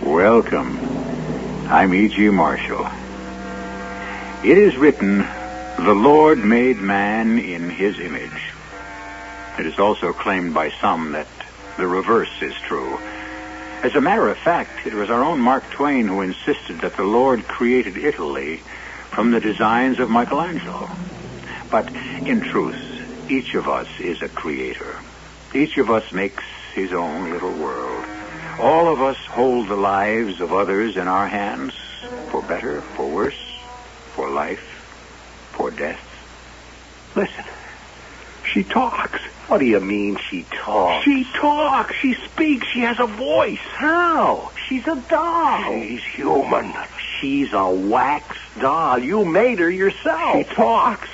Welcome. I'm E.G. Marshall. It is written, "The Lord made man in his image." It is also claimed by some that the reverse is true. As a matter of fact, it was our own Mark Twain who insisted that the Lord created Italy from the designs of Michelangelo. But in truth, each of us is a creator. Each of us makes his own little world. All of us hold the lives of others in our hands, for better, for worse, for life, for death. Listen, she talks. What do you mean she talks? She talks. She speaks. She has a voice. How? She's a doll. She's human. She's a wax doll. You made her yourself. She talks.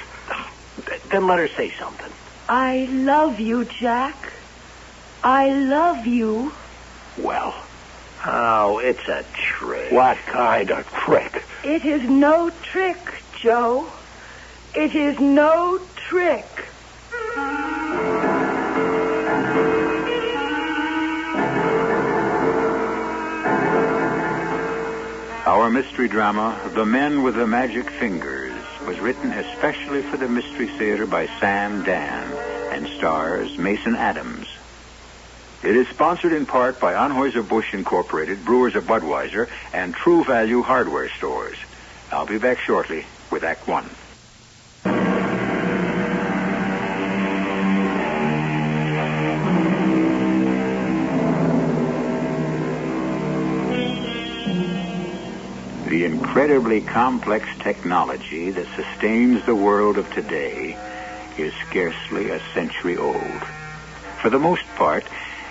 Then let her say something. I love you, Jack. I love you. Well, oh, it's a trick. What kind of trick? It is no trick, Joe. It is no trick. Our mystery drama, The Men with the Magic Fingers, was written especially for the Mystery Theater by Sam Dan and stars Mason Adams. It is sponsored in part by Anheuser-Busch Incorporated, Brewers of Budweiser, and True Value Hardware Stores. I'll be back shortly with Act One. The incredibly complex technology that sustains the world of today is scarcely a century old. For the most part,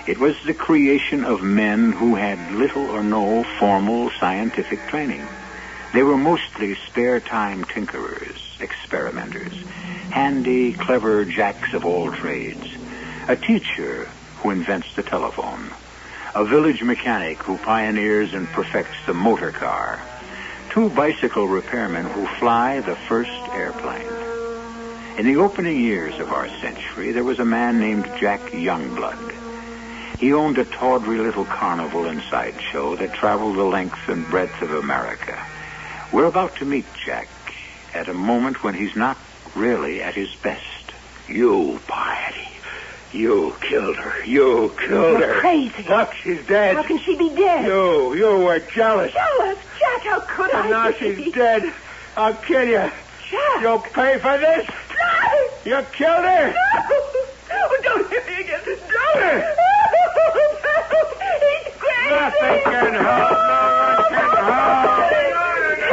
it was the creation of men who had little or no formal scientific training. They were mostly spare-time tinkerers, experimenters, handy, clever jacks of all trades. A teacher who invents the telephone. A village mechanic who pioneers and perfects the motor car. Two bicycle repairmen who fly the first airplane. In the opening years of our century, there was a man named Jack Youngblood. He owned a tawdry little carnival and sideshow that traveled the length and breadth of America. We're about to meet Jack at a moment when he's not really at his best. You, Piety. You killed her. You killed her. You're crazy. Look, she's dead. How can she be dead? You were jealous. Jealous? Jack, how could I And now be? she's dead. I'll kill you. Jack. You'll pay for this. No! You killed her. No! Don't hit me again. Don't! He's crazy. Nothing can help. No one can help.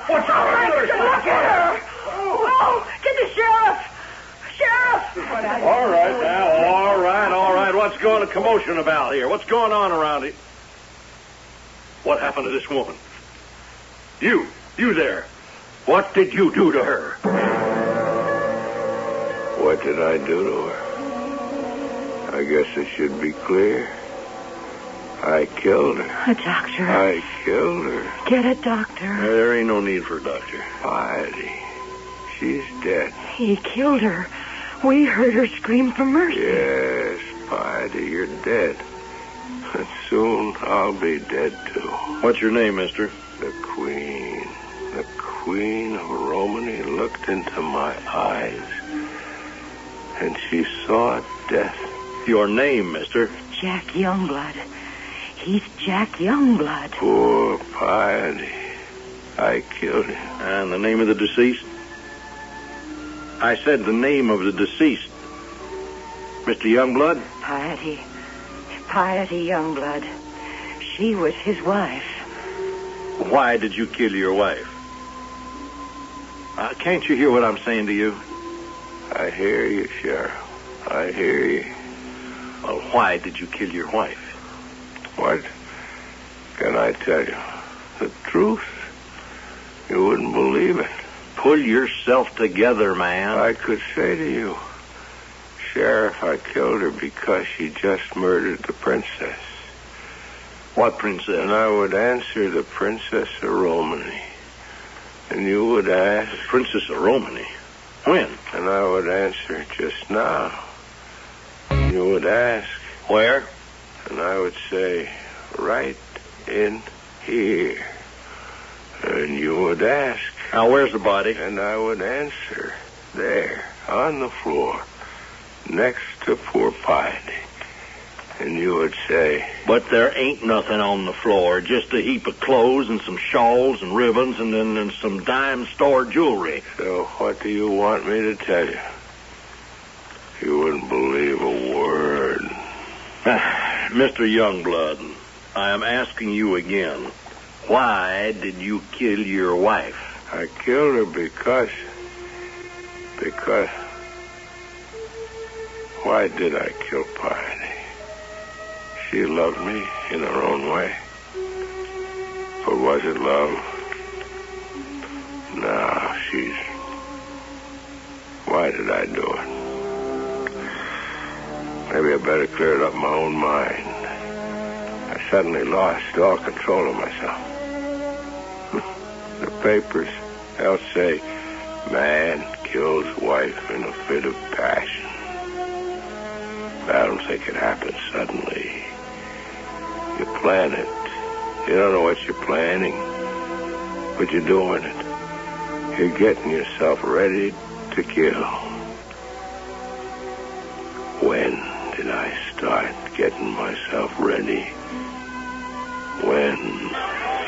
What's Look at her! Oh, get the sheriff! Sheriff! All right, now, all right. What's going on? Commotion about here? What's going on around here? What happened to this woman? You there. What did you do to her? What did I do to her? I guess it should be clear. I killed her. A doctor. I killed her. Get a doctor. There ain't no need for a doctor. Piety. She's dead. He killed her. We heard her scream for mercy. Yes, Piety, you're dead. And soon I'll be dead, too. What's your name, mister? The Queen of Romany looked into my eyes, and she saw death. Your name, mister? Jack Youngblood. He's Jack Youngblood. Poor Piety. I killed him. And the name of the deceased? I said the name of the deceased. Mr. Youngblood? Piety Youngblood. She was his wife. Why did you kill your wife? Can't you hear what I'm saying to you? I hear you, Sheriff. I hear you. Well, why did you kill your wife? What can I tell you? The truth? You wouldn't believe it. Pull yourself together, man. I could say to you, Sheriff, I killed her because she just murdered the princess. What princess? And I would answer the Princess of Romany. And you would ask... Princess of Romany? When? And I would answer just now. You you would ask. Where? And I would say, right in here. And you would ask. Now, where's the body? And I would answer, there, on the floor, next to poor Piety. And you would say... But there ain't nothing on the floor, just a heap of clothes and some shawls and ribbons and then some dime store jewelry. So what do you want me to tell you? You wouldn't believe a word. Mr. Youngblood, I am asking you again, why did you kill your wife? I killed her because... Why did I kill Piety? She loved me in her own way. But was it love? No, she's... Why did I do it? Maybe I better clear it up in my own mind. I suddenly lost all control of myself. The papers, they'll say, man kills wife in a fit of passion. But I don't think it happens suddenly. You plan it. You don't know what you're planning, but you're doing it. You're getting yourself ready to kill. When did I start getting myself ready? When?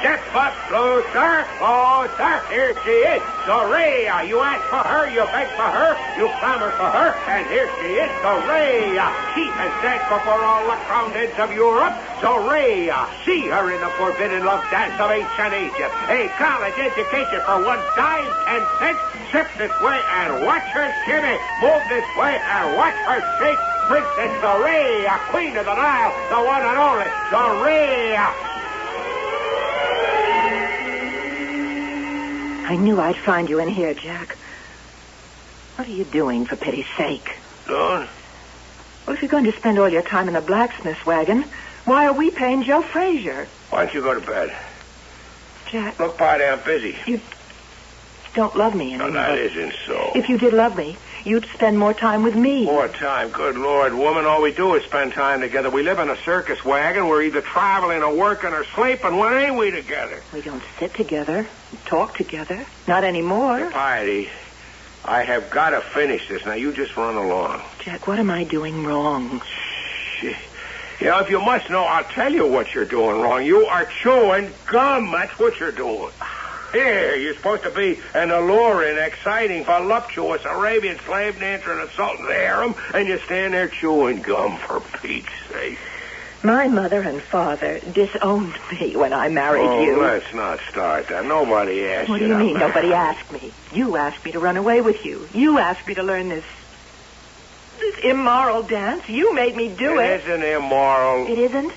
Step up closer, closer. Here she is, Dorea. You ask for her, you beg for her, you clamor for her, and here she is, Dorea. She has danced before all the crowned heads of Europe. Dorea. See her in the forbidden love dance of ancient Egypt. A college education for 1 dime, 10 cents. Sip this way and watch her shimmy. Move this way and watch her shake. Princess Dorea, Queen of the Nile, the one and only Dorea. I knew I'd find you in here, Jack. What are you doing, for pity's sake? Dawn? Well, if you're going to spend all your time in the blacksmith's wagon, why are we paying Joe Frazier? Why don't you go to bed? Jack, Look, Piety, I'm busy. you don't love me anymore. No, that isn't so. If you did love me, you'd spend more time with me. More time? Good Lord, woman, all we do is spend time together. We live in a circus wagon. We're either traveling or working or sleeping. When ain't we together? We don't sit together and talk together. Not anymore. Piety, I have got to finish this. Now, you just run along. Jack, what am I doing wrong? Shh. You know, if you must know, I'll tell you what you're doing wrong. You are chewing gum. That's what you're doing. Here, you're supposed to be an alluring, exciting, voluptuous Arabian slave dancer in a sultan's harem, and you stand there chewing gum, for Pete's sake. My mother and father disowned me when I married you. Let's not start that. Nobody asked you. What do you mean, nobody asked me? You asked me to run away with you. You asked me to learn this immoral dance. You made me do it. It isn't immoral. It isn't?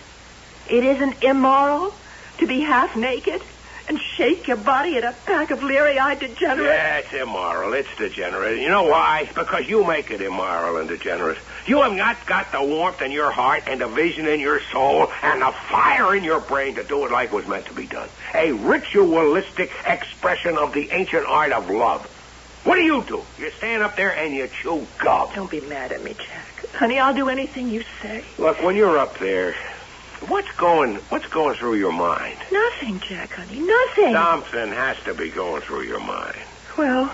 It isn't immoral to be half naked and shake your body at a pack of leery-eyed degenerates? Yeah, it's immoral. It's degenerate. You know why? Because you make it immoral and degenerate. You have not got the warmth in your heart and the vision in your soul and the fire in your brain to do it like it was meant to be done. A ritualistic expression of the ancient art of love. What do? You stand up there and you chew gum. Don't be mad at me, Jack. Honey, I'll do anything you say. Look, when you're up there, what's going through your mind? Nothing, Jack, honey, nothing. Something has to be going through your mind. Well,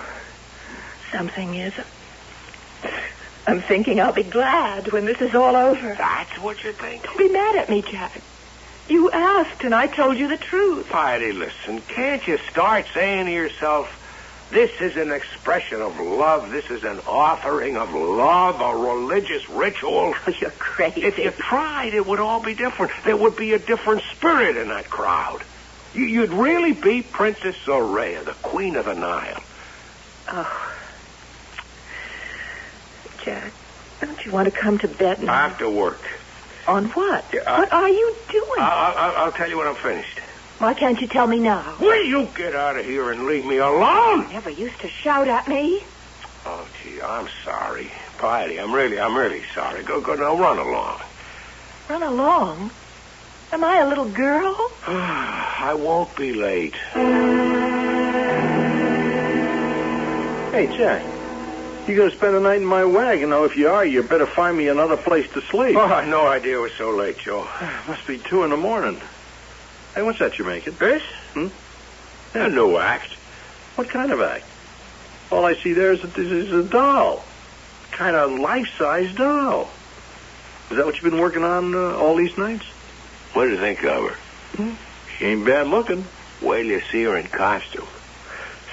something is. I'm thinking I'll be glad when this is all over. That's what you think? Don't be mad at me, Jack. You asked, and I told you the truth. Piety, listen, can't you start saying to yourself, this is an expression of love. This is an offering of love, a religious ritual. Oh, you're crazy. If you tried, it would all be different. There would be a different spirit in that crowd. You'd really be Princess Zorea, the Queen of the Nile. Oh. Jack, don't you want to come to bed now? After work. On what? What are you doing? I'll tell you when I'm finished. Why can't you tell me now? Will you get out of here and leave me alone? You never used to shout at me. Oh, gee, I'm sorry. Piety, I'm really sorry. Go, now run along. Run along? Am I a little girl? I won't be late. Hey, Jack. You going to spend the night in my wagon? Now, if you are, you better find me another place to sleep. Oh, I had no idea it was so late, Joe. Must be 2 a.m. Hey, what's that you're making? This? A new act. What kind of act? All I see there is a doll. Kind of life-size doll. Is that what you've been working on all these nights? What do you think of her? She ain't bad looking. Wait till you see her in costume.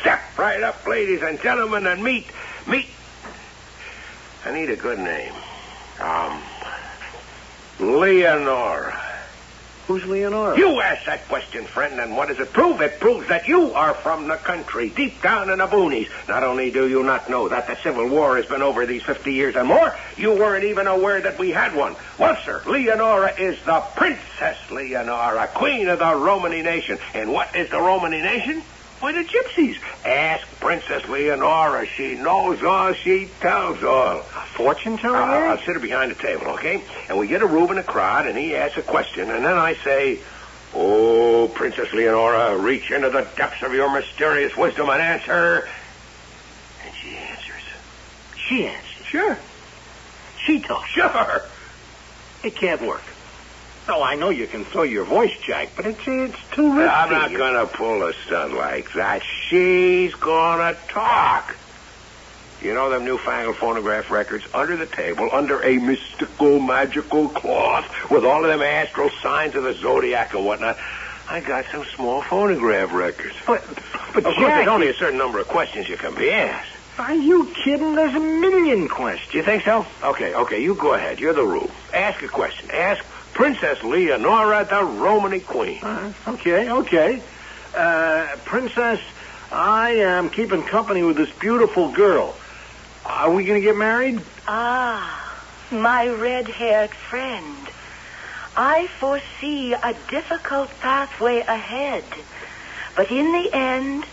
Step right up, ladies and gentlemen, and meet. I need a good name. Leonora. Who's Leonora? You asked that question, friend, and what does it prove? It proves that you are from the country, deep down in the boonies. Not only do you not know that the Civil War has been over these 50 years and more, you weren't even aware that we had one. Well, sir, Leonora is the Princess Leonora, Queen of the Romany nation. And what is the Romany nation? Why, the gypsies. Ask Princess Leonora. She knows all. She tells all. Fortune teller? I'll sit her behind the table, okay? And we get a Reuben a crowd, and he asks a question. And then I say, oh, Princess Leonora, reach into the depths of your mysterious wisdom and answer. And she answers. She answers. Sure. She talks. Sure. It can't work. No, I know you can throw your voice, Jack, but it's too risky. I'm not going to pull a stunt like that. She's going to talk. You know them newfangled phonograph records under the table, under a mystical, magical cloth, with all of them astral signs of the zodiac and whatnot? I got some small phonograph records. But of course, Jack, there's only a certain number of questions you can be asked. Are you kidding? There's a million questions. You think so? Okay, you go ahead. You're the Rube. Ask a question. Ask Princess Leonora, the Romany Queen. Okay. Princess, I am keeping company with this beautiful girl. Are we going to get married? Ah, my red-haired friend. I foresee a difficult pathway ahead. But in the end,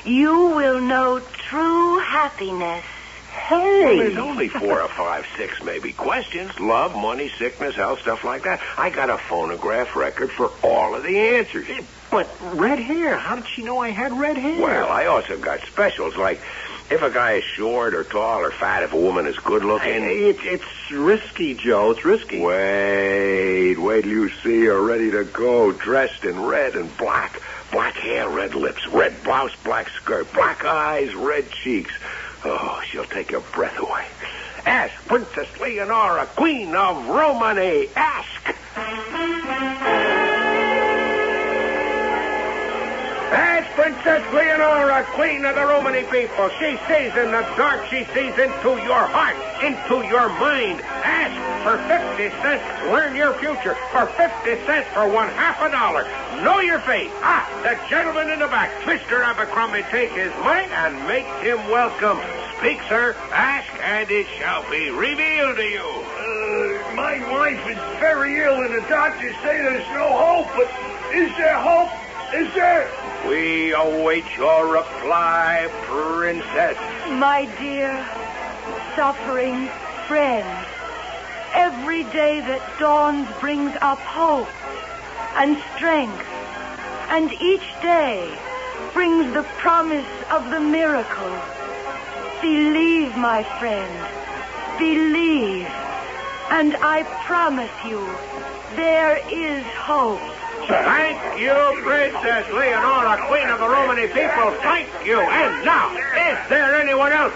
you will know true happiness. Hey! Well, there's only 4 or 5, 6 maybe questions. Love, money, sickness, health, stuff like that. I got a phonograph record for all of the answers. But red hair. How did she know I had red hair? Well, I also got specials, like if a guy is short or tall or fat, if a woman is good looking. It's risky, Joe. It's risky. Wait till you see her ready to go, dressed in red and black. Black hair, red lips, red blouse, black skirt, black eyes, red cheeks. Oh, she'll take your breath away. Ask Princess Leonora, Queen of Romany. Ask. Ask Princess Leonora, Queen of the Romany people. She sees in the dark. She sees into your heart, into your mind. Ask for 50 cents. Learn your future for 50 cents for $0.50. Know your fate. The gentleman in the back. Mr. Abercrombie, take his money and make him welcome. Speak, sir. Ask, and it shall be revealed to you. My wife is very ill, and the doctors say there's no hope. But is there hope? Is there? We await your reply, Princess. My dear, suffering friend, every day that dawns brings up hope and strength, and each day brings the promise of the miracle. Believe, my friend, believe, and I promise you, there is hope. Thank you, Princess Leonora, Queen of the Romany people. Thank you. And now, is there anyone else?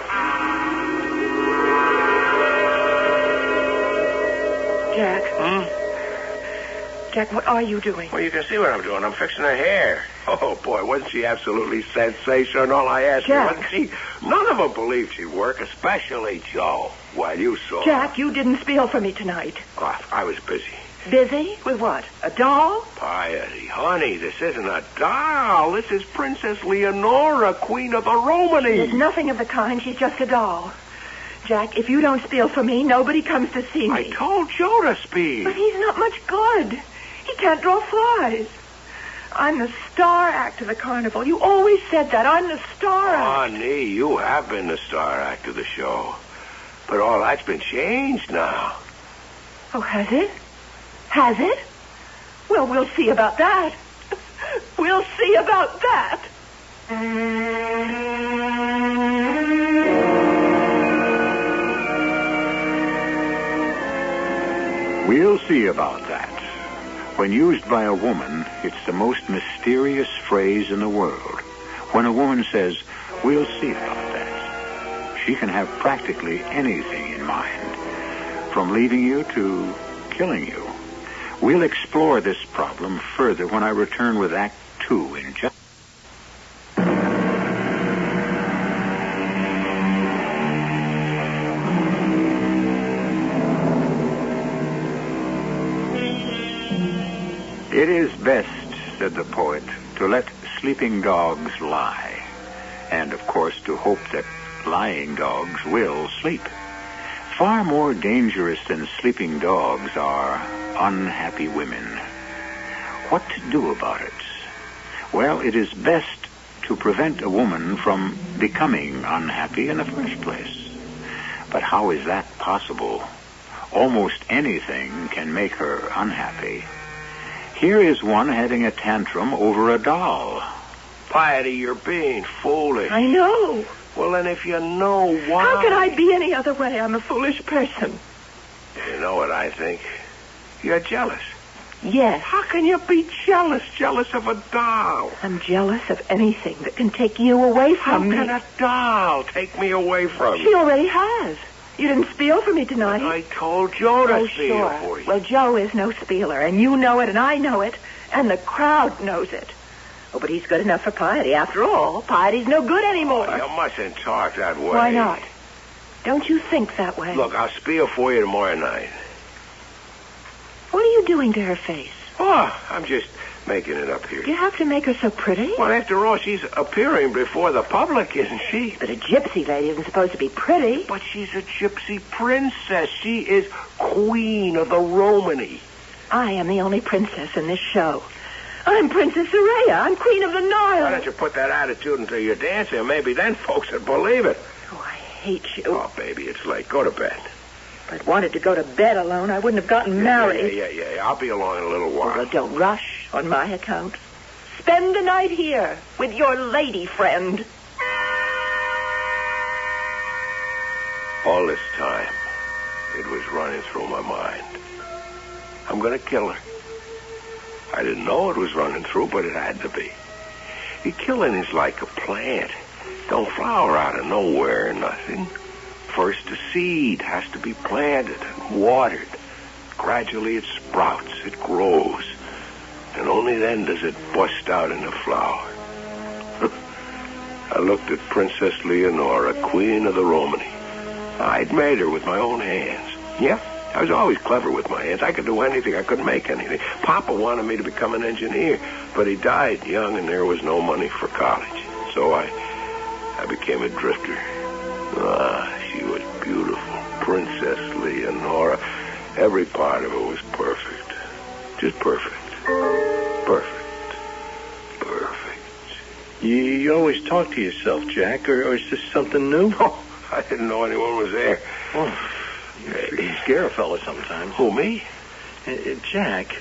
Jack. Jack, what are you doing? Well, you can see what I'm doing. I'm fixing her hair. Oh, boy, wasn't she absolutely sensational? I asked her, Jack. wasn't she? None of them believed she'd work, especially Joe. Well, you saw. Jack, you didn't spiel for me tonight. Oh, I was busy. Busy? With what? A doll? Piety, honey, this isn't a doll. This is Princess Leonora, Queen of the Romany. There's nothing of the kind. She's just a doll. Jack, if you don't spiel for me, nobody comes to see me. I told Joe to speak. But he's not much good. He can't draw flies. I'm the star act of the carnival. You always said that. I'm the star act. Honey, you have been the star act of the show. But all that's been changed now. Oh, has it? Has it? Well, we'll see about that. We'll see about that. We'll see about that. When used by a woman, it's the most mysterious phrase in the world. When a woman says, "We'll see about that," she can have practically anything in mind, from leaving you to killing you. We'll explore this problem further when I return with Act 2 in just... It is best, said the poet, to let sleeping dogs lie, and, of course, to hope that lying dogs will sleep. Far more dangerous than sleeping dogs are unhappy women. What to do about it? Well, it is best to prevent a woman from becoming unhappy in the first place. But how is that possible? Almost anything can make her unhappy. Here is one having a tantrum over a doll. Piety, you're being foolish. I know. Well, then if you know why... How can I be any other way? I'm a foolish person. You know what I think? You're jealous. Yes. How can you be jealous? Jealous of a doll? I'm jealous of anything that can take you away from me. How can a doll take me away from you? She already has. You didn't spiel for me tonight. I told Joe to spiel for you. Well, Joe is no spieler, and you know it, and I know it, and the crowd knows it. Oh, but he's good enough for Piety. After all, Piety's no good anymore. You mustn't talk that way. Why not? Don't you think that way? Look, I'll spiel for you tomorrow night. What are you doing to her face? Oh, I'm just making it up here. Do you have to make her so pretty? Well, after all, she's appearing before the public, isn't she? But a gypsy lady isn't supposed to be pretty. But she's a gypsy princess. She is queen of the Romany. I am the only princess in this show. I'm Princess Soraya. I'm queen of the Nile. Why don't you put that attitude into your dancing? Maybe then folks would believe it. Oh, I hate you. Oh, baby, it's late. Go to bed. If I'd wanted to go to bed alone, I wouldn't have gotten married. Yeah. I'll be along in a little while. Well, don't rush on my account. Spend the night here with your lady friend. All this time, it was running through my mind. I'm going to kill her. I didn't know it was running through, but it had to be. Killing is like a plant. Don't flower out of nowhere or nothing. First, a seed has to be planted and watered. Gradually, it sprouts, it grows. And only then does it bust out in a flower. I looked at Princess Leonora, Queen of the Romany. I'd made her with my own hands. Yeah, I was always clever with my hands. I could do anything. I couldn't make anything. Papa wanted me to become an engineer, but he died young and there was no money for college. So I became a drifter. She was beautiful. Princess Leonora. Every part of her was perfect. Just perfect. Perfect. You always talk to yourself, Jack, or is this something new? Oh, I didn't know anyone was there. Oh, you scare a fella sometimes. Who, me? Jack,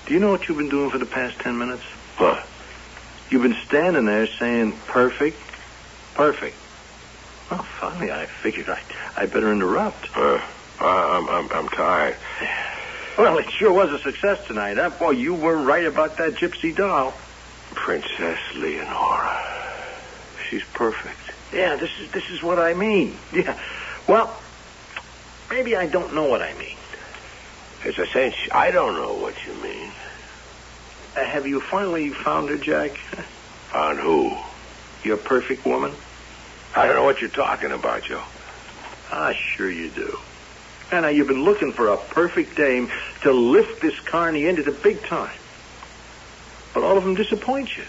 do you know what you've been doing for the past 10 minutes? What? You've been standing there saying perfect. Well, finally, I figured I'd better interrupt. I'm tired. Well, it sure was a success tonight, huh? Boy, you were right about that gypsy doll. Princess Leonora. She's perfect. Yeah, this is what I mean. Yeah. Well, maybe I don't know what I mean. It's a cinch. I don't know what you mean. Have you finally found her, Jack? Found who? Your perfect woman? I don't know what you're talking about, Joe. Sure you do. And now you've been looking for a perfect dame to lift this carny into the big time. But all of them disappoint you.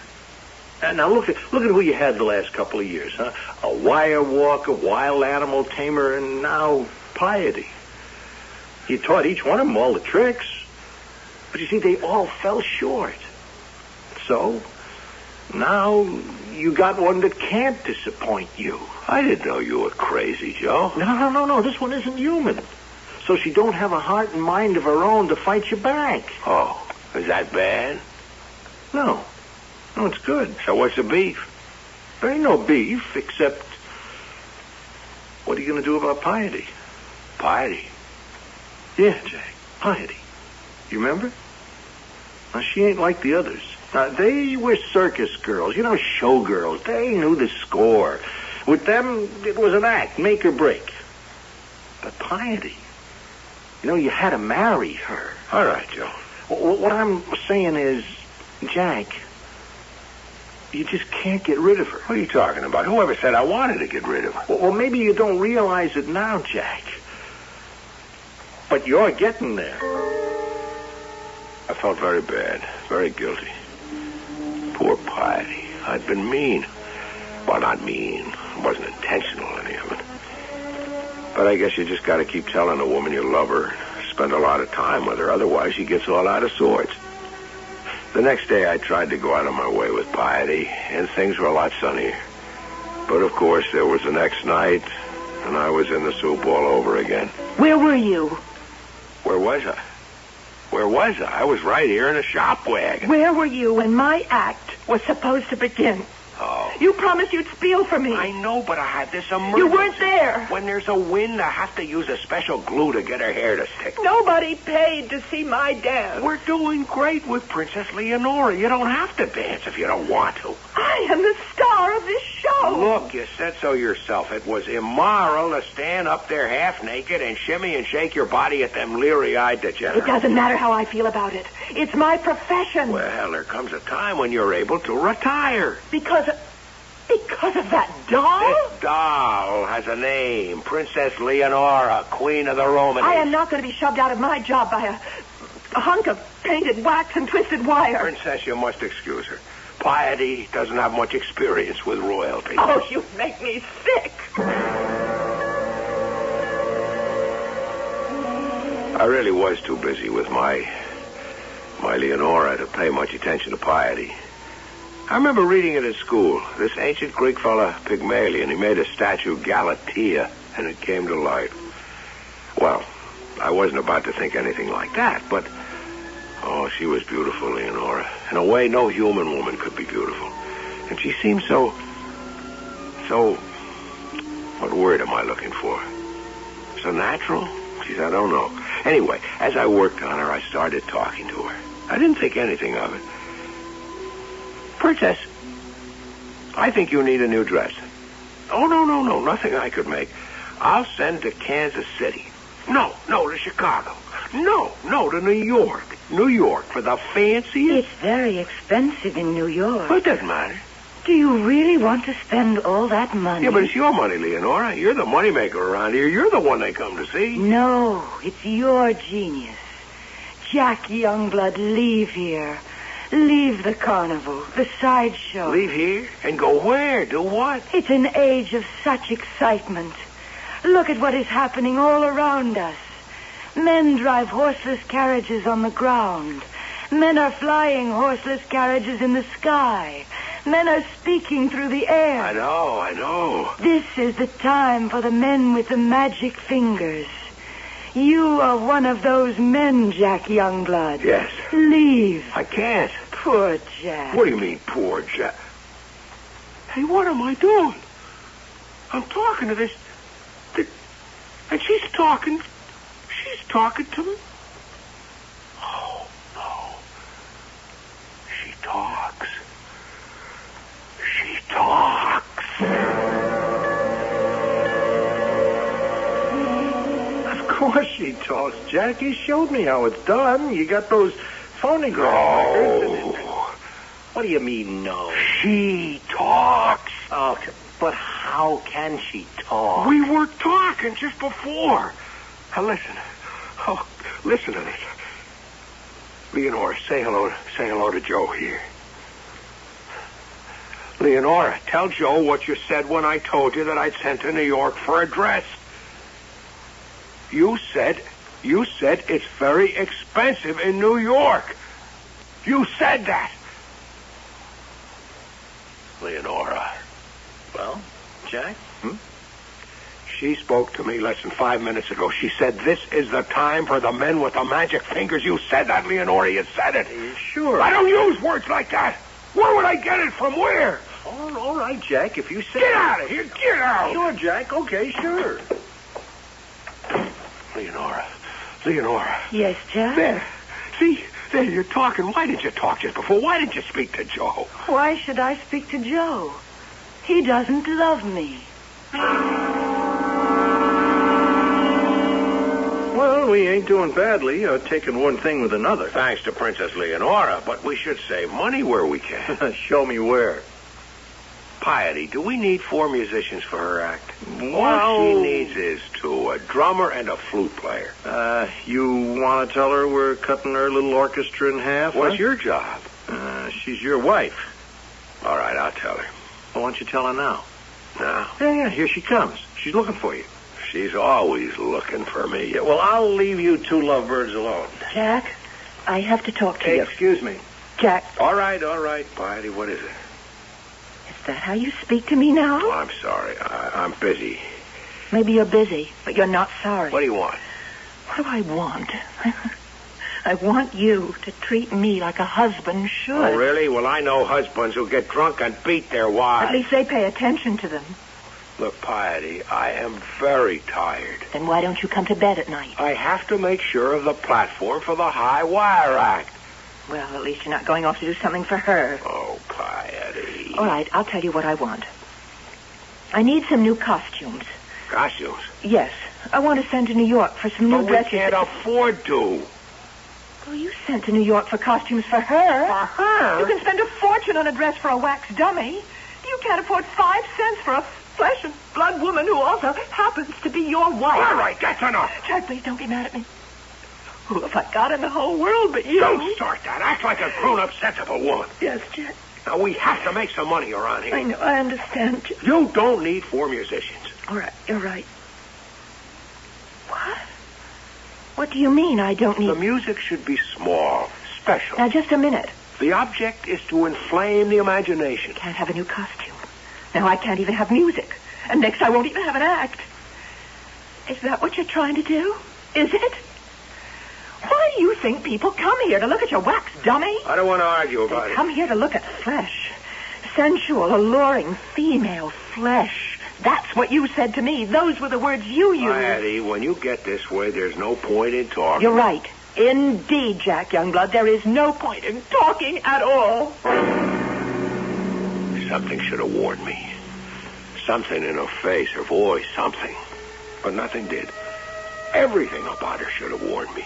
And now look at who you had the last couple of years, huh? A wire walker, wild animal tamer, and now Piety. You taught each one of them all the tricks. But you see, they all fell short. So, now you got one that can't disappoint you. I didn't know you were crazy, Joe. No. This one isn't human. So she don't have a heart and mind of her own to fight you back. Oh, is that bad? No, it's good. So what's the beef? There ain't no beef, except... What are you going to do about Piety? Piety? Yeah, Jack. Piety. You remember? Now, she ain't like the others. They were circus girls, showgirls. They knew the score. With them, it was an act, make or break. But Piety, you had to marry her. All right, Joe. What I'm saying is, Jack, you just can't get rid of her. What are you talking about? Whoever said I wanted to get rid of her? Well, maybe you don't realize it now, Jack. But you're getting there. I felt very bad, very guilty. Poor Piety. I'd been mean. Well, not mean. It wasn't intentional, any of it. But I guess you just got to keep telling a woman you love her. Spend a lot of time with her, otherwise she gets all out of sorts. The next day I tried to go out of my way with Piety, and things were a lot sunnier. But of course there was the next night, and I was in the soup all over again. Where were you? Where was I? Where was I? I was right here in a shop wagon. Where were you when my act was supposed to begin? Oh. You promised you'd spiel for me. I know, but I had this emergency. You weren't there. When there's a wind, I have to use a special glue to get her hair to stick. Nobody paid to see my dance. We're doing great with Princess Leonora. You don't have to dance if you don't want to. I am the star of this show. Look, you said so yourself. It was immoral to stand up there half naked and shimmy and shake your body at them leery-eyed degenerates. It doesn't matter how I feel about it. It's my profession. Well, there comes a time when you're able to retire. Because of that doll? This doll has a name. Princess Leonora, Queen of the Romans. I am not going to be shoved out of my job by a hunk of painted wax and twisted wire. Princess, you must excuse her. Piety doesn't have much experience with royalty. Oh, you make me sick. I really was too busy with my Leonora to pay much attention to Piety. I remember reading it at school. This ancient Greek fella, Pygmalion, he made a statue, Galatea, and it came to life. Well, I wasn't about to think anything like that, but... Oh, she was beautiful, Leonora. In a way, no human woman could be beautiful. And she seemed so... What word am I looking for? So natural? Geez, I don't know. Anyway, as I worked on her, I started talking to her. I didn't think anything of it. Princess, I think you need a new dress. Oh, no, nothing I could make. I'll send to Kansas City. No, to Chicago. No, to New York. New York for the fanciest. It's very expensive in New York. Well, it doesn't matter. Do you really want to spend all that money? Yeah, but it's your money, Leonora. You're the moneymaker around here. You're the one they come to see. No, it's your genius. Jack Youngblood, leave here. Leave the carnival, the sideshow. Leave here? And go where? Do what? It's an age of such excitement. Look at what is happening all around us. Men drive horseless carriages on the ground. Men are flying horseless carriages in the sky. Men are speaking through the air. I know. This is the time for the men with the magic fingers. You are one of those men, Jack Youngblood. Yes. Leave. I can't. Poor Jack. What do you mean, poor Jack? Hey, what am I doing? I'm talking to this... And she's talking to me. Oh, no. She talks. Of course she talks, Jack. You showed me how it's done. You got those phonograph records. What do you mean, no? She talks. Oh, but how can she talk? We were talking just before. Now, listen. Oh, listen to this. Leonora, say hello to Joe here. Leonora, tell Joe what you said when I told you that I'd sent to New York for a dress. You said it's very expensive in New York. You said that. Leonora. Well, Jack? She spoke to me less than 5 minutes ago. She said, this is the time for the men with the magic fingers. You said that, Leonora. You said it. Are you sure? I don't use words like that. Where would I get it from? Where? Oh, all right, Jack, if you say... Get out of here. Get out. Sure, Jack. Okay, sure. Leonora. Yes, Jack? There. See? There, you're talking. Why didn't you talk just before? Why didn't you speak to Joe? Why should I speak to Joe? He doesn't love me. Well, we ain't doing badly, taking one thing with another. Thanks to Princess Leonora, but we should save money where we can. Show me where. Piety, do we need 4 musicians for her act? Well, All she needs is 2, a drummer and a flute player. You want to tell her we're cutting her little orchestra in half? What's your job? She's your wife. All right, I'll tell her. Well, why don't you tell her now? Now? Yeah, here she comes. She's looking for you. She's always looking for me. Yeah, well, I'll leave you 2 lovebirds alone. Jack, I have to talk to Hey, you. excuse me. Jack, All right. Piety, what is it? is that how you speak to me now? Oh, I'm sorry. I'm busy. Maybe you're busy, but you're not sorry. What do you want? What do I want? I want you to treat me like a husband should. Oh, really? Well, I know husbands who get drunk and beat their wives. At least they pay attention to them. Look, Piety, I am very tired. Then why don't you come to bed at night? I have to make sure of the platform for the high wire act. Well, at least you're not going off to do something for her. Oh, Piety. All right, I'll tell you what I want. I need some new costumes. Costumes? Yes. I want to send to New York for some new But we dresses. can't afford to. Well, you sent to New York for costumes for her. For her? You can spend a fortune on a dress for a wax dummy. You can't afford 5 cents for a flesh and blood woman who also happens to be your wife. All right, that's enough. Jack, please don't be mad at me. Who have I got in the whole world but you? Don't start that. Act like a grown-up, sensible woman. Yes, Jack. Now, we have to make some money around here. I know. I understand, Jack. You don't need 4 musicians. All right. You're right. What? What do you mean I don't need... The music should be small, special. Now, just a minute. The object is to inflame the imagination. Can't have a new costume. Now I can't even have music. And next I won't even have an act. Is that what you're trying to do? Is it? Why do you think people come here to look at your wax dummy? I don't want to argue about They it. come here to look at flesh. Sensual, alluring, female flesh. That's what you said to me. Those were the words you used. Piety, when you get this way, there's no point in talking. You're right. Indeed, Jack Youngblood. There is no point in talking at all. Something should have warned me. Something in her face, her voice, something. But nothing did. Everything about her should have warned me.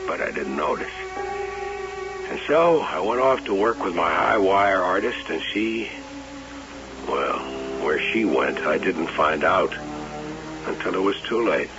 But I didn't notice. And so I went off to work with my high wire artist, and she... Well, where she went, I didn't find out until it was too late.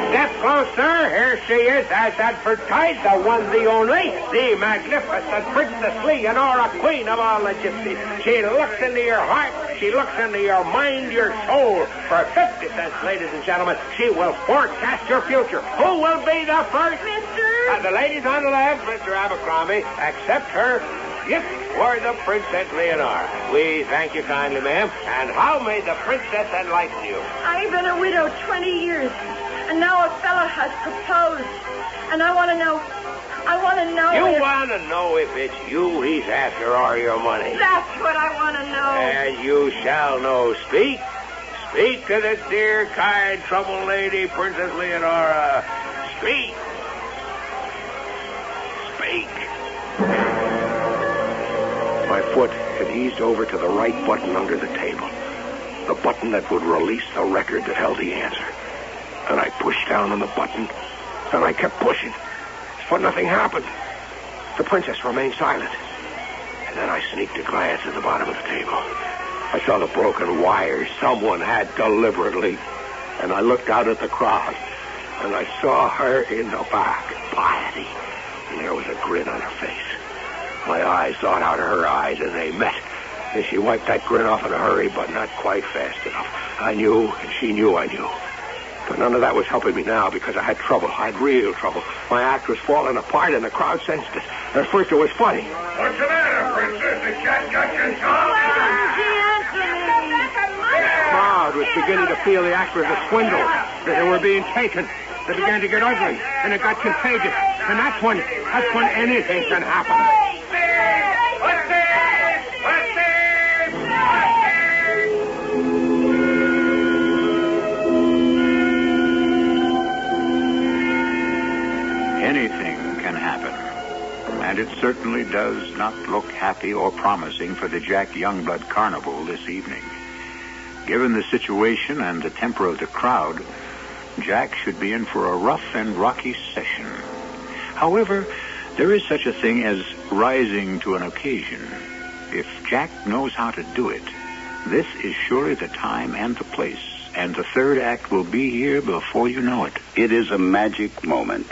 Step closer. Here she is, as advertised, the one, the only, the magnificent Princess Leonora, queen of all the gypsies. She looks into your heart. She looks into your mind, your soul. For 50 cents, ladies and gentlemen, she will forecast your future. Who will be the first? Mister? The ladies on the left, Mr. Abercrombie, accept her gift for the Princess Leonora. We thank you kindly, ma'am. And how may the princess enlighten you? I've been a widow 20 years, and now a fellow has proposed. And I want to know You if... want to know if it's you he's after all your money. That's what I want to know. And you shall know. Speak. Speak to this dear, kind, troubled lady, Princess Leonora. Speak. Speak. My foot had eased over to the right button under the table. The button that would release the record that held the answer. And I pushed down on the button, and I kept pushing. But nothing happened. The princess remained silent. And then I sneaked a glance at the bottom of the table. I saw the broken wires someone had deliberately. And I looked out at the crowd, and I saw her in the back, Piety. And there was a grin on her face. My eyes sought out her eyes, and they met. And she wiped that grin off in a hurry, but not quite fast enough. I knew, and she knew I knew. But none of that was helping me now, because I had trouble. I had real trouble. My act was falling apart, and the crowd sensed it. At first, it was funny. What's the matter, princess? The cat got you in town? The crowd was beginning to feel the act was a swindle, that they were being taken. They began to get ugly, and it got contagious. And that's when anything can happen. What's this? Anything can happen. And it certainly does not look happy or promising for the Jack Youngblood Carnival this evening. Given the situation and the temper of the crowd, Jack should be in for a rough and rocky session. However, there is such a thing as rising to an occasion. If Jack knows how to do it, this is surely the time and the place, and the third act will be here before you know it. It is a magic moment.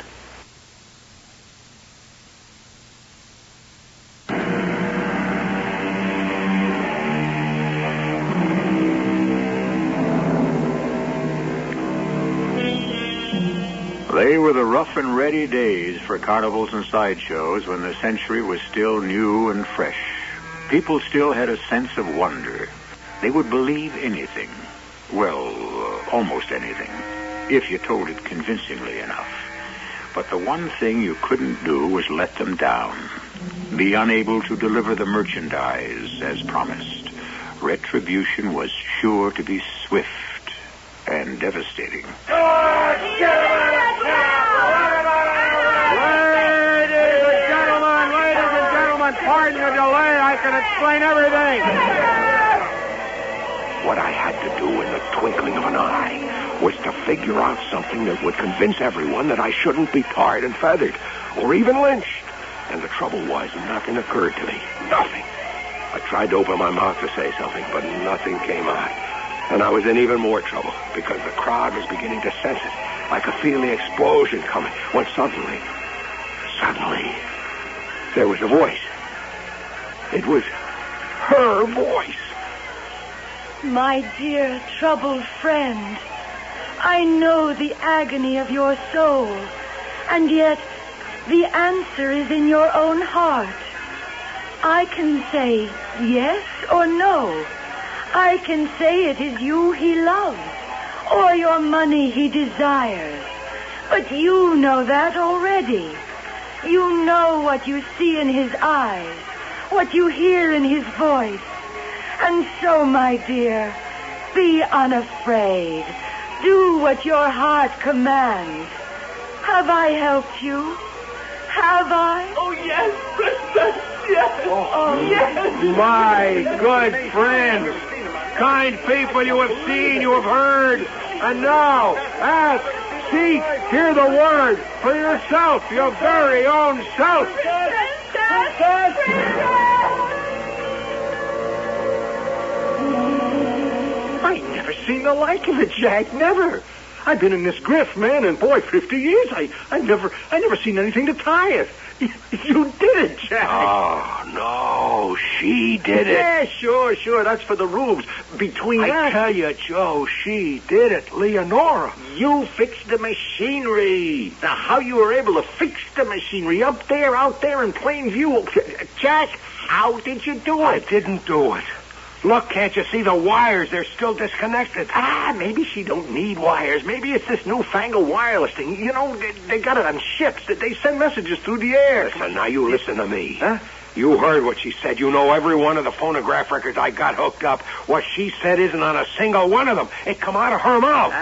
They were the rough and ready days for carnivals and sideshows when the century was still new and fresh. People still had a sense of wonder. They would believe anything. Well, almost anything, if you told it convincingly enough. But the one thing you couldn't do was let them down. Be unable to deliver the merchandise as promised. Retribution was sure to be swift and devastating. Ladies and gentlemen, pardon the delay. I can explain everything. What I had to do in the twinkling of an eye was to figure out something that would convince everyone that I shouldn't be tarred and feathered, or even lynched. And the trouble was, nothing occurred to me. Nothing. I tried to open my mouth to say something, but nothing came out. And I was in even more trouble, because the crowd was beginning to sense it. I could feel the explosion coming, when suddenly, there was a voice. It was her voice. My dear troubled friend, I know the agony of your soul, and yet the answer is in your own heart. I can say yes or no. I can say it is you he loves, or your money he desires. But you know that already. You know what you see in his eyes, what you hear in his voice. And so, my dear, be unafraid. Do what your heart commands. Have I helped you? Have I? Oh, yes, Princess, yes. Oh, yes. My good friends, kind people you have seen, you have heard, and now ask, seek, hear the word for yourself, your very own self. Princess! I never seen the like of it, Jack. Never. I've been in this grift, man, and boy, 50 years. I never seen anything to tie it. You did it, Jack. Oh, no, she did it. Yeah, sure. That's for the rubes. Between us. I tell you, Joe, she did it. Leonora. You fixed the machinery. Now, how you were able to fix the machinery out there in plain view. Jack, how did you do it? I didn't do it. Look, can't you see the wires? They're still disconnected. Maybe she don't need wires. Maybe it's this newfangled wireless thing. You know, they got it on ships. They send messages through the air. Listen, now you listen to me. Huh? You heard what she said. You know every one of the phonograph records I got hooked up. What she said isn't on a single one of them. It come out of her mouth.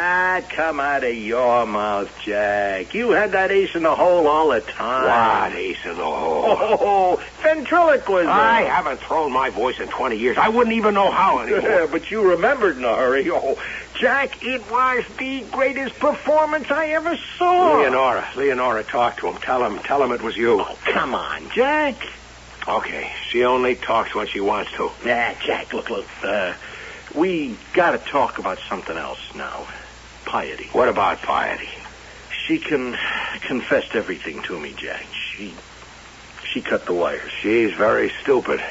Come out of your mouth, Jack. You had that ace in the hole all the time. What ace in the hole? Oh, ventriloquism. I haven't thrown my voice in 20 years. I wouldn't even know how anymore. Yeah, but you remembered in a hurry. Oh, Jack, it was the greatest performance I ever saw. Leonora, talk to him. Tell him it was you. Oh, come on, Jack. Okay, she only talks when she wants to. Jack, look, we gotta talk about something else now. Piety. What about Piety? She confessed everything to me, Jack. She cut the wires. She's very stupid.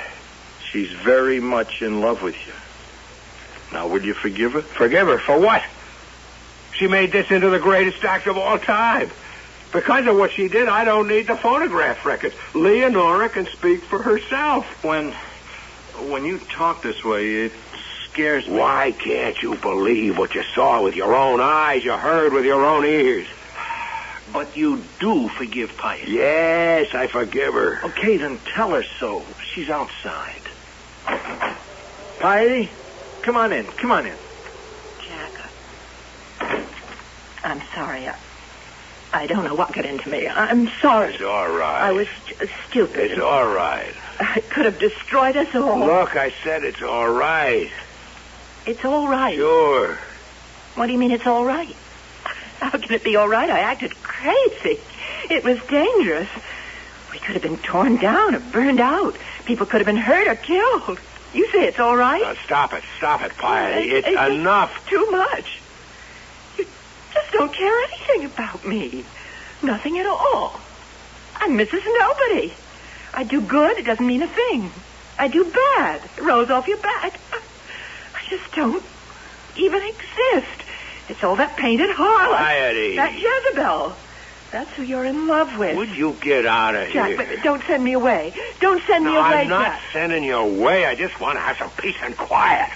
She's very much in love with you. Now, will you forgive her? Forgive her? For what? She made this into the greatest act of all time. Because of what she did, I don't need the phonograph records. Leonora can speak for herself. When you talk this way, it scares me. Why can't you believe what you saw with your own eyes, you heard with your own ears? But you do forgive Piety. Yes, I forgive her. Okay, then tell her so. She's outside. Piety, come on in. Jack, I'm sorry. I don't know what got into me. I'm sorry. It's all right. I was stupid. It's all right. I could have destroyed us all. Look, I said it's all right. It's all right. Sure. What do you mean it's all right? How can it be all right? I acted crazy. It was dangerous. We could have been torn down or burned out. People could have been hurt or killed. You say it's all right? Now, stop it, Piety. It's enough. Too much. You just don't care anything about me. Nothing at all. I'm Mrs. Nobody. I do good, it doesn't mean a thing. I do bad, it rolls off your back. I just don't even exist. It's all that painted harlot. Piety. That Jezebel. That's who you're in love with. Would you get out of Jack, here? but don't send me away. Don't send me away, I'm not Jack. sending you away. I just want to have some peace and quiet.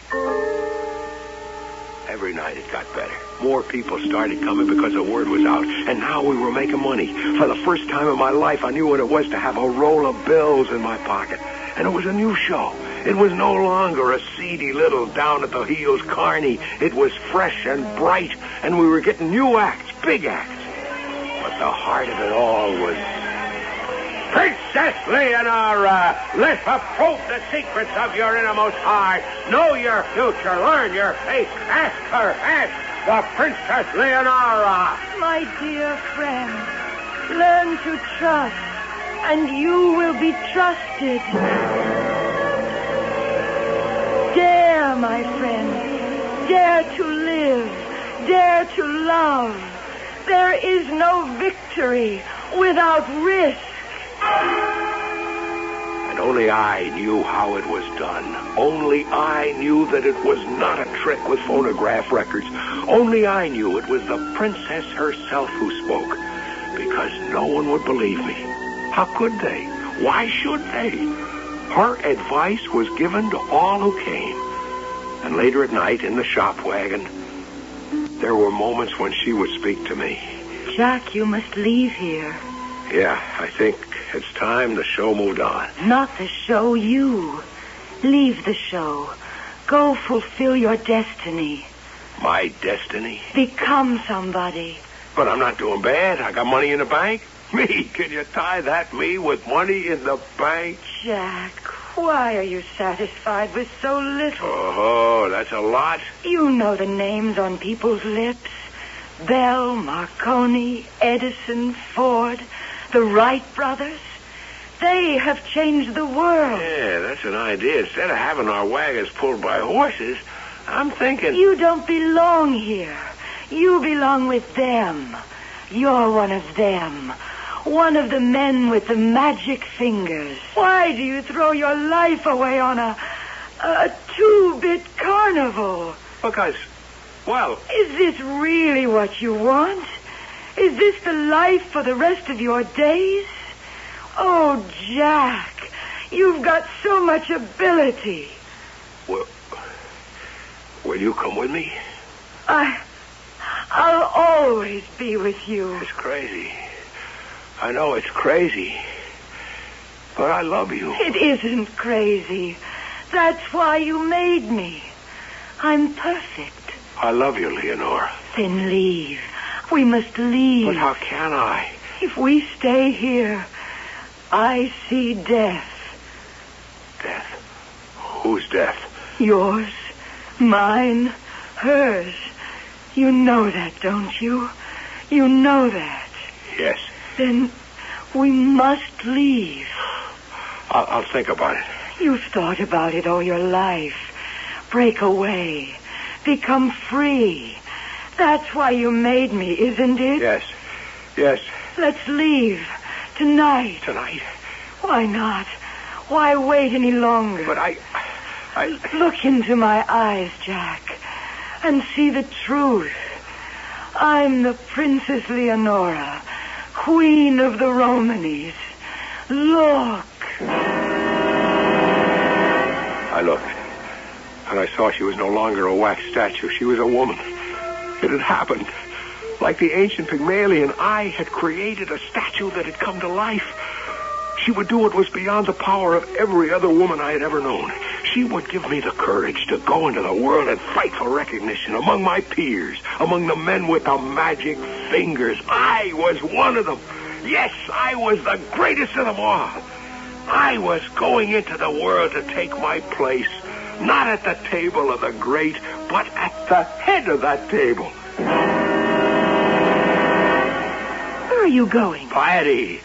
Every night it got better. More people started coming because the word was out. And now we were making money. For the first time in my life, I knew what it was to have a roll of bills in my pocket. And it was a new show. It was no longer a seedy little down-at-the-heels carny. It was fresh and bright. And we were getting new acts, big acts. But the heart of it all was... Princess Leonora, let's approach the secrets of your innermost heart. Know your future, learn your fate. Ask her, ask the Princess Leonora. My dear friend, learn to trust, and you will be trusted. Dare, my friend, dare to live, dare to love. There is no victory without risk. And only I knew how it was done. Only I knew that it was not a trick with phonograph records. Only I knew it was the princess herself who spoke. Because no one would believe me. How could they? Why should they? Her advice was given to all who came. And later at night, in the shop wagon, there were moments when she would speak to me. Jack, you must leave here. Yeah, I think it's time the show moved on. Not the show, you. Leave the show. Go fulfill your destiny. My destiny? Become somebody. But I'm not doing bad. I got money in the bank. Me? Can you tie that me with money in the bank? Jack, why are you satisfied with so little? Oh, that's a lot. You know the names on people's lips. Bell, Marconi, Edison, Ford, the Wright brothers. They have changed the world. Yeah, that's an idea. Instead of having our wagons pulled by horses, I'm thinking... You don't belong here. You belong with them. You're one of them. One of the men with the magic fingers. Why do you throw your life away on a two-bit carnival? Because, well... Is this really what you want? Is this the life for the rest of your days? Oh, Jack, you've got so much ability. Well, will you come with me? I'll always be with you. It's crazy. I know it's crazy. But I love you. It isn't crazy. That's why you made me. I'm perfect. I love you, Leonora. Then leave. We must leave. But how can I? If we stay here, I see death. Death? Whose death? Yours, mine, hers. You know that, don't you? You know that. Yes. Then we must leave. I'll think about it. You've thought about it all your life. Break away. Become free. That's why you made me, isn't it? Yes. Yes. Let's leave. Tonight. Tonight? Why not? Why wait any longer? But I... Look into my eyes, Jack, and see the truth. I'm the Princess Leonora, Queen of the Romanes. Look. I looked, and I saw she was no longer a wax statue. She was a woman. It had happened. Like the ancient Pygmalion, I had created a statue that had come to life. She would do what was beyond the power of every other woman I had ever known. She would give me the courage to go into the world and fight for recognition among my peers, among the men with the magic fingers. I was one of them. Yes, I was the greatest of them all. I was going into the world to take my place, not at the table of the great, but at the head of that table. Where are you going? Piety.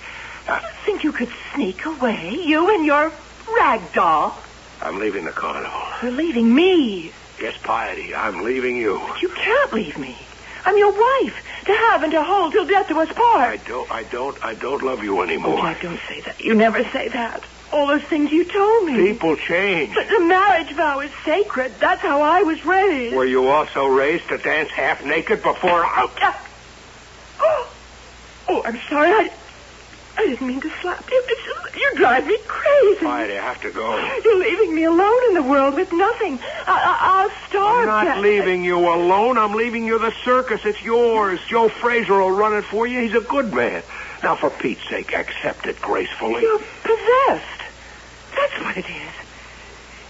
You think you could sneak away? You and your rag doll? I'm leaving the carnival. You're leaving me. Yes, Piety, I'm leaving you. You can't leave me. I'm your wife, to have and to hold till death do us part. I don't love you anymore. Oh, Jack, don't say that. You never say that. All those things you told me. People change. But the marriage vow is sacred. That's how I was raised. Were you also raised to dance half naked before... Oh, I'm sorry. I didn't mean to slap you. You drive me crazy. Piety, I have to go. You're leaving me alone in the world with nothing. I'll starve. I'm not leaving you alone. I'm leaving you the circus. It's yours. Joe Fraser will run it for you. He's a good man. Now, for Pete's sake, accept it gracefully. You're possessed. That's what it is.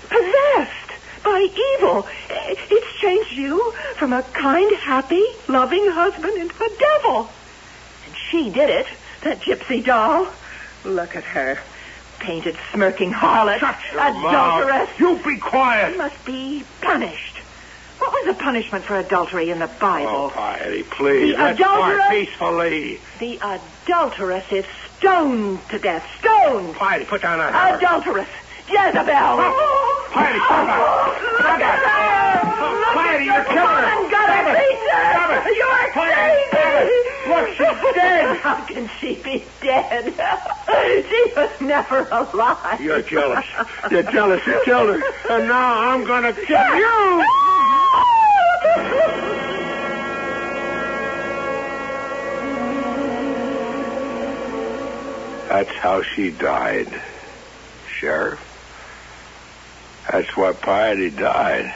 Possessed by evil. It's changed you from a kind, happy, loving husband into a devil. And she did it. That gypsy doll. Look at her. Painted, smirking harlot. Shut your adulteress. mouth. You be quiet. She must be punished. What was the punishment for adultery in the Bible? Oh, Piety, please. The Let's adulteress. part peacefully. The adulteress is stoned to death. Stoned. Piety, put down that hammer. Adulteress. Jezebel. Piety, stop it. Stop it. Piety, you're killing her. Got Stop her, it. Peter. Stop it. You're Piety, stop it. Look, she's dead. How can she be dead? She was never alive. You're jealous. You're jealous. You killed her. And now I'm going to kill you. That's how she died, Sheriff. That's why Piety died.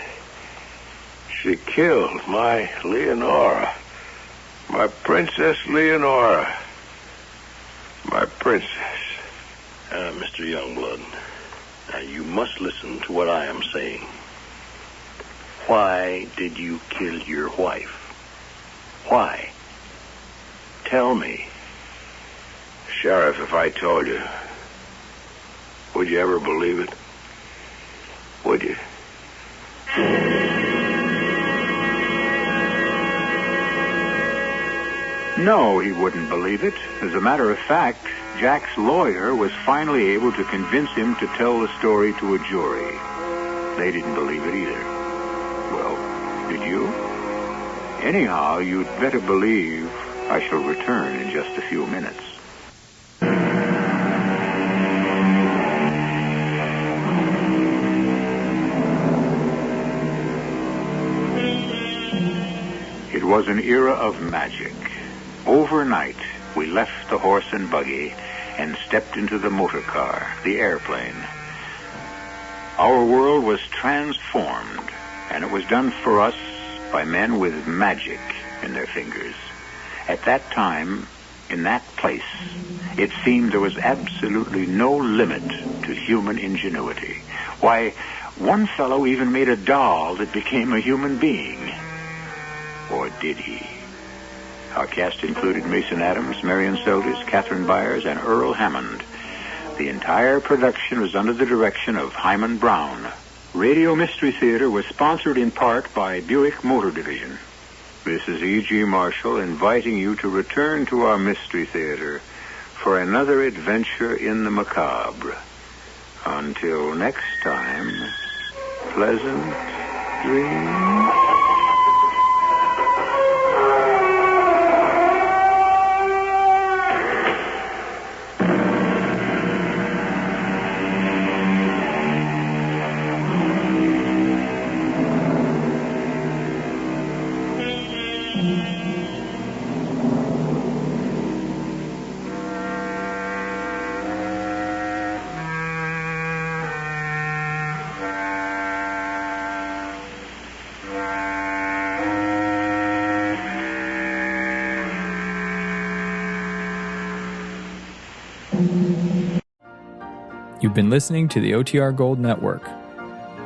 She killed my Leonora. My Princess Leonora. My princess. Mr. Youngblood, now you must listen to what I am saying. Why did you kill your wife? Why? Tell me. Sheriff, if I told you, would you ever believe it? Would you? No, he wouldn't believe it. As a matter of fact, Jack's lawyer was finally able to convince him to tell the story to a jury. They didn't believe it either. Well, did you? Anyhow, you'd better believe I shall return in just a few minutes. It was an era of magic. Overnight, we left the horse and buggy and stepped into the motor car, the airplane. Our world was transformed, and it was done for us by men with magic in their fingers. At that time, in that place, it seemed there was absolutely no limit to human ingenuity. Why, one fellow even made a doll that became a human being. Or did he? Our cast included Mason Adams, Marion Seldes, Catherine Byers, and Earl Hammond. The entire production was under the direction of Hyman Brown. Radio Mystery Theater was sponsored in part by Buick Motor Division. This is E.G. Marshall inviting you to return to our Mystery Theater for another adventure in the macabre. Until next time, pleasant dreams. You've been listening to the OTR Gold Network.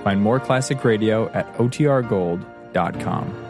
Find more classic radio at otrgold.com.